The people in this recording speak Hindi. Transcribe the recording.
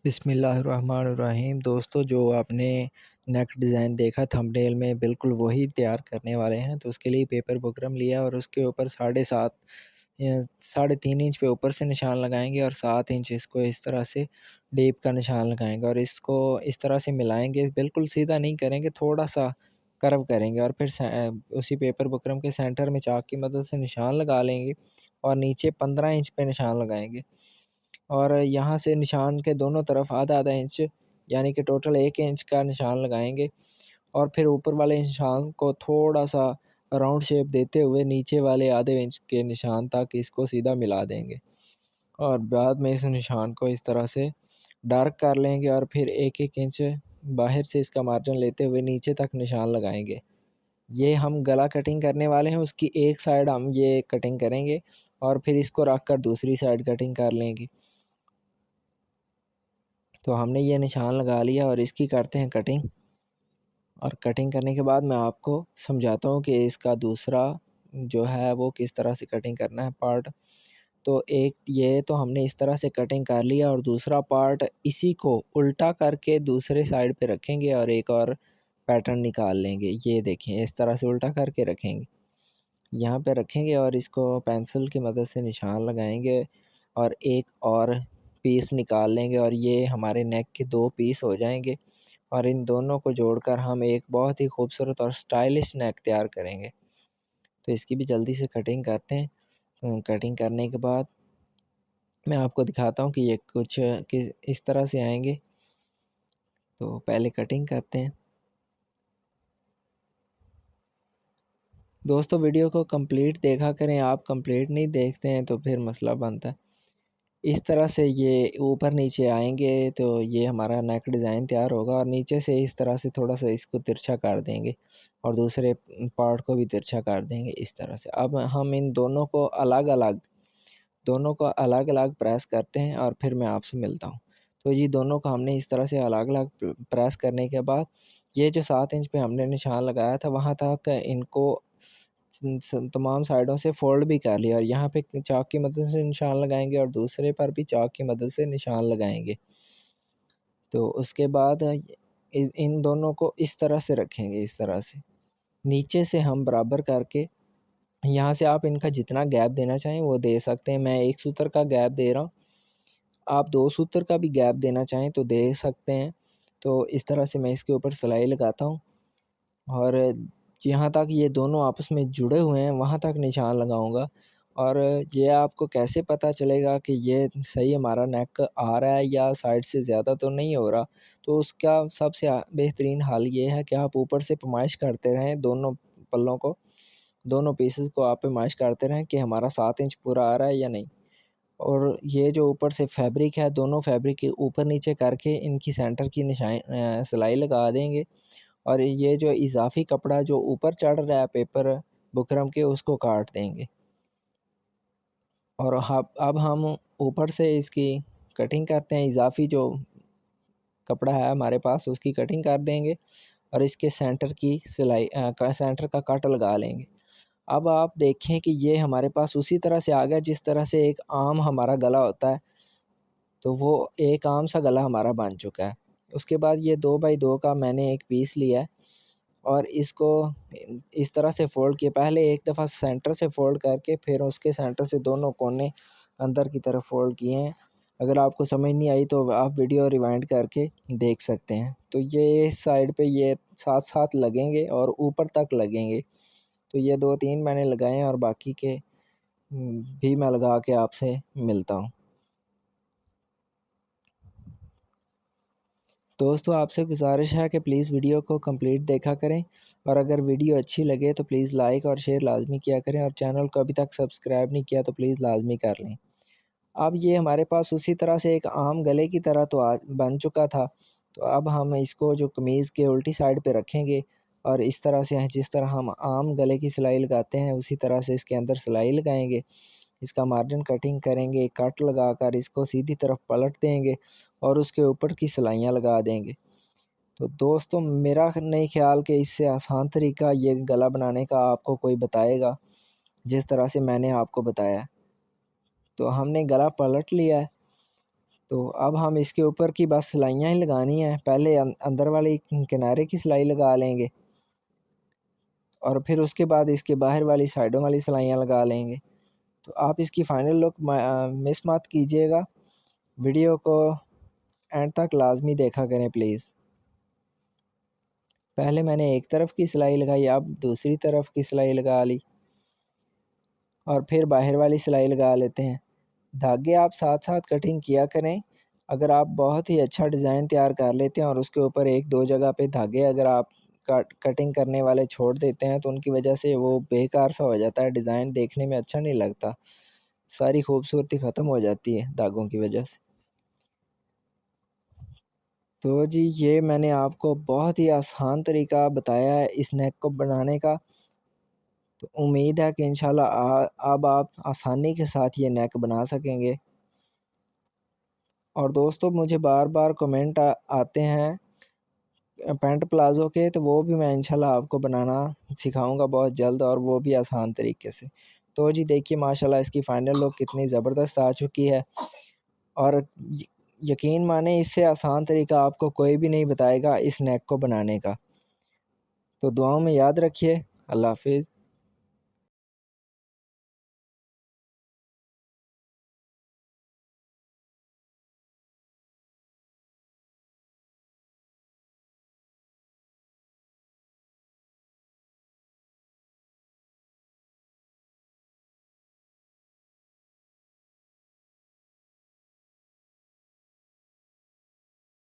बिस्मिल्लाहिर्रहमानिर्रहीम। दोस्तों, जो आपने नेक डिज़ाइन देखा थंबनेल में, बिल्कुल वही तैयार करने वाले हैं। तो उसके लिए पेपर बुकरम लिया और उसके ऊपर 7.5 या 3.5 इंच पे ऊपर से निशान लगाएंगे और 7 इंच इसको इस तरह से डीप का निशान लगाएंगे और इसको इस तरह से मिलाएंगे। बिल्कुल सीधा नहीं करेंगे, थोड़ा सा कर्व करेंगे और फिर उसी पेपर बुकरम के सेंटर में चाक की मदद से निशान लगा लेंगे और नीचे 15 इंच पे निशान लगाएंगे और यहाँ से निशान के दोनों तरफ आधा आधा इंच, यानी कि टोटल 1 इंच का निशान लगाएंगे और फिर ऊपर वाले निशान को थोड़ा सा राउंड शेप देते हुए नीचे वाले आधे इंच के निशान तक इसको सीधा मिला देंगे और बाद में इस निशान को इस तरह से डार्क कर लेंगे और फिर 1-1 इंच बाहर से इसका मार्जिन लेते हुए नीचे तक निशान लगाएंगे। ये हम गला कटिंग करने वाले हैं, उसकी एक साइड हम ये कटिंग करेंगे और फिर इसको रख कर दूसरी साइड कटिंग कर लेंगे। तो हमने ये निशान लगा लिया और इसकी करते हैं कटिंग। और कटिंग करने के बाद मैं आपको समझाता हूँ कि इसका दूसरा जो है वो किस तरह से कटिंग करना है पार्ट। तो एक ये तो हमने इस तरह से कटिंग कर लिया और दूसरा पार्ट इसी को उल्टा करके दूसरे साइड पे रखेंगे और एक और पैटर्न निकाल लेंगे। ये देखें, इस तरह से उल्टा करके रखेंगे, यहाँ पे रखेंगे और इसको पेंसिल की मदद से निशान लगाएंगे और एक और पीस निकाल लेंगे और ये हमारे नेक के 2 पीस हो जाएंगे और इन दोनों को जोड़कर हम एक बहुत ही खूबसूरत और स्टाइलिश नेक तैयार करेंगे। तो इसकी भी जल्दी से कटिंग करते हैं। कटिंग करने के बाद मैं आपको दिखाता हूँ कि ये कुछ किस इस तरह से आएंगे। तो पहले कटिंग करते हैं। दोस्तों, वीडियो को कंप्लीट देखा करें, आप कंप्लीट नहीं देखते हैं तो फिर मसला बनता है। इस तरह से ये ऊपर नीचे आएंगे तो ये हमारा नेक डिज़ाइन तैयार होगा और नीचे से इस तरह से थोड़ा सा इसको तिरछा कर देंगे और दूसरे पार्ट को भी तिरछा कर देंगे इस तरह से। अब हम इन दोनों को अलग अलग प्रेस करते हैं और फिर मैं आपसे मिलता हूँ। तो ये दोनों को हमने इस तरह से अलग अलग प्रेस करने के बाद ये जो 7 इंच पे हमने निशान लगाया था वहाँ तक इनको तमाम साइडों से फ़ोल्ड भी कर लिया और यहाँ पे चाक की मदद से निशान लगाएंगे और दूसरे पर भी चाक की मदद से निशान लगाएंगे। तो उसके बाद इन दोनों को इस तरह से रखेंगे, इस तरह से नीचे से हम बराबर करके यहाँ से आप इनका जितना गैप देना चाहें वो दे सकते हैं। मैं 1 सूत्र का गैप दे रहा हूँ, आप 2 सूत्र का भी गैप देना चाहें तो दे सकते हैं। तो इस तरह से मैं इसके ऊपर सिलाई लगाता हूँ और यहाँ तक ये दोनों आपस में जुड़े हुए हैं वहाँ तक निशान लगाऊंगा। और ये आपको कैसे पता चलेगा कि ये सही हमारा नेक आ रहा है या साइड से ज़्यादा तो नहीं हो रहा। तो उसका सबसे बेहतरीन हल ये है कि आप ऊपर से पैमाइश करते रहें, दोनों पल्लों को, दोनों पीसेस को आप पैमाइश करते रहें कि हमारा 7 इंच पूरा आ रहा है या नहीं। और ये जो ऊपर से फैब्रिक है, दोनों फैब्रिक के ऊपर नीचे करके इनकी सेंटर की निशान सिलाई लगा देंगे और ये जो इजाफी कपड़ा जो ऊपर चढ़ रहा है पेपर बुकरम के उसको काट देंगे। और अब हम ऊपर से इसकी कटिंग करते हैं। इजाफी जो कपड़ा है हमारे पास उसकी कटिंग कर देंगे और इसके सेंटर की सिलाई सेंटर का कट लगा लेंगे। अब आप देखें कि ये हमारे पास उसी तरह से आ गया जिस तरह से एक आम हमारा गला होता है। तो वो एक आम सा गला हमारा बन चुका है। उसके बाद ये 2 बाई 2 का मैंने एक पीस लिया है और इसको इस तरह से फ़ोल्ड किया। पहले एक दफ़ा सेंटर से फ़ोल्ड करके फिर उसके सेंटर से दोनों कोने अंदर की तरफ फ़ोल्ड किए हैं। अगर आपको समझ नहीं आई तो आप वीडियो रिवाइंड करके देख सकते हैं। तो ये इस साइड पे ये साथ साथ लगेंगे और ऊपर तक लगेंगे। तो ये 2-3 मैंने लगाए हैं और बाकी के भी मैं लगा के आपसे मिलता हूँ। दोस्तों, आपसे गुजारिश है कि प्लीज़ वीडियो को कंप्लीट देखा करें और अगर वीडियो अच्छी लगे तो प्लीज़ लाइक और शेयर लाजमी किया करें और चैनल को अभी तक सब्सक्राइब नहीं किया तो प्लीज़ लाजमी कर लें। अब ये हमारे पास उसी तरह से एक आम गले की तरह तो आज बन चुका था। तो अब हम इसको जो कमीज़ के उल्टी साइड पे रखेंगे और इस तरह से जिस तरह हम आम गले की सिलाई लगाते हैं उसी तरह से इसके अंदर सिलाई लगाएंगे। इसका मार्जिन कटिंग करेंगे, कट लगाकर इसको सीधी तरफ पलट देंगे और उसके ऊपर की सिलाइयाँ लगा देंगे। तो दोस्तों, मेरा नहीं ख्याल कि इससे आसान तरीका ये गला बनाने का आपको कोई बताएगा जिस तरह से मैंने आपको बताया। तो हमने गला पलट लिया है। तो अब हम इसके ऊपर की बस सिलाइयाँ ही लगानी हैं। पहले अंदर वाली किनारे की सिलाई लगा लेंगे और फिर उसके बाद इसके बाहर वाली साइडों वाली सिलाइयाँ लगा लेंगे। तो आप इसकी फ़ाइनल लुक मिस मत कीजिएगा। वीडियो को एंड तक लाजमी देखा करें प्लीज़। पहले मैंने एक तरफ की सिलाई लगाई, अब दूसरी तरफ की सिलाई लगा ली और फिर बाहर वाली सिलाई लगा लेते हैं। धागे आप साथ साथ कटिंग किया करें। अगर आप बहुत ही अच्छा डिज़ाइन तैयार कर लेते हैं और उसके ऊपर एक दो जगह पे धागे अगर आप कटिंग करने वाले छोड़ देते हैं तो उनकी वजह से वो बेकार सा हो जाता है, डिज़ाइन देखने में अच्छा नहीं लगता, सारी खूबसूरती ख़त्म हो जाती है धागों की वजह से। तो जी ये मैंने आपको बहुत ही आसान तरीका बताया है इस नेक को बनाने का। तो उम्मीद है कि इंशाल्लाह अब आप आसानी के साथ ये नेक बना सकेंगे। और दोस्तों मुझे बार बार कमेंट आते हैं पैंट प्लाज़ो के, तो वो भी मैं इंशाल्लाह आपको बनाना सिखाऊंगा बहुत जल्द और वो भी आसान तरीके से। तो जी देखिए माशाल्लाह इसकी फ़ाइनल लुक कितनी ज़बरदस्त आ चुकी है और यकीन माने इससे आसान तरीका आपको कोई भी नहीं बताएगा इस नेक को बनाने का। तो दुआओं में याद रखिए। अल्लाह हाफ़िज़।